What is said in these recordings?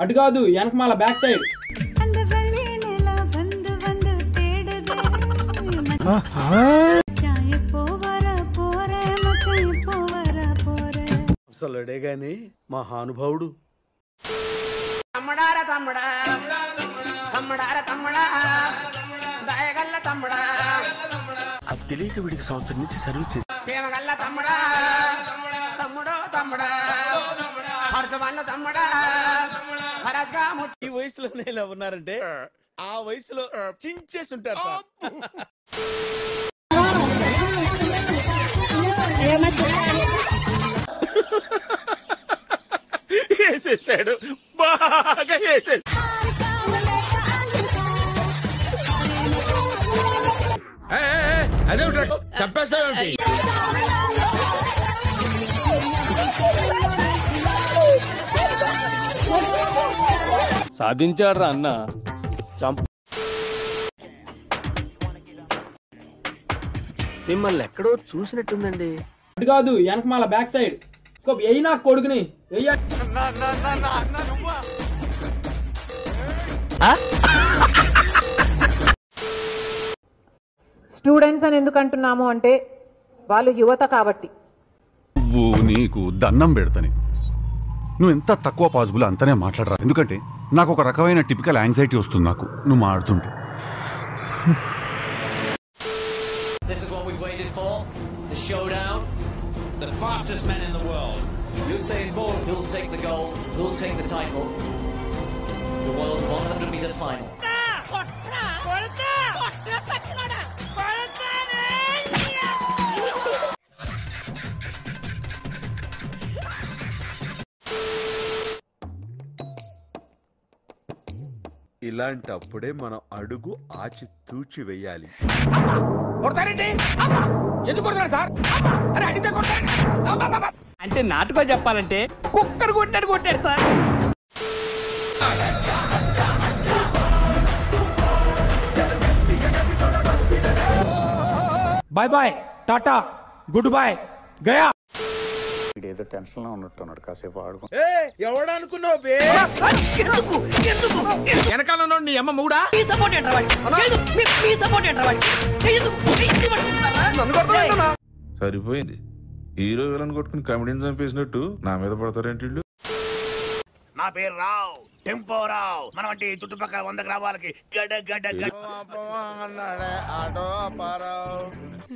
అటు కాదు వెనకమాల బ్యాక్ సైడ్. అసలుడే గాని మహానుభావుడు. తమ్ముడార తమ్ముడా తమ్ముడార తమ్ముడా దయగల్ల తమ్ముడా అది తెలియక వీడికి సంవత్సరం నుంచి సర్వీస్ చేసి ప్రేమగల్ల తమ్ముడా తమ్ముడో తమ్ముడా హర్షవల్ల తమ్ముడా హరస్గా ఈ వయసులోనే ఇలా ఉన్నారంటే ఆ వయసులో చించేసి ఉంటారు సార్. వేసేసాడు, బాగా వేసేసాడు. అదే చంపేస్తాడు. సాధించాడ్రా అన్న. మిమ్మల్ని ఎక్కడో చూసినట్టుందండి. అటు కాదు వెనకమాల బ్యాక్ సైడ్. ఎయ్యి నా కొడుకుని ఎయ్య. స్టూడెంట్స్ అని ఎందుకు అంటున్నాము అంటే వాళ్ళు యువత కాబట్టి. నువ్వు నీకు దండం పెడతాని నువ్వు ఎంత తక్కువ పాసిబుల్ అంతనే మాట్లాడరా. ఎందుకంటే నాకు ఒక రకమైన టిపికల్ యాంగ్జైటీ వస్తుంది నాకు నువ్వు మాట్లాడుతుంటే. This is what we've waited for. The showdown. The fastest men in the world. Usain Bolt will take the gold. Will take the title. The world 100-meter final. ఇలాంటప్పుడే మనం అడుగు ఆచి తూచి వెయ్యాలి. అంటే నాటుకో చెప్పాలంటే కుక్కర్ కొట్టాడు కొట్టాడు sir. Bye bye tata good bye గయా. ఏదో టెన్షన్ లో ఉన్నట్టున్నాడు, కాసేపు ఆడుకో. ఎవడనుకున్నావు? వెనకాల నీ అమ్మ మూడా సరిపోయింది. హీరో విలన్ కొట్టుకుని కమెడీని చంపేసినట్టు నా మీద పడతారేంటి? నా పేరు రావు, టెంపో రావు. మనం అంటే చుట్టుపక్కల 100 గ్రామాలకి గడ గడ గడ.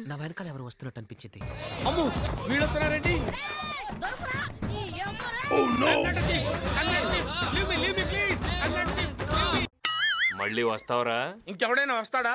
నా వెనకాల ఎవరు వస్తున్నట్టు అనిపించింది. అమ్ము వీడు వస్తున్నారేంటి? మళ్ళీ వస్తావరా? ఇంకెవడైనా వస్తాడా?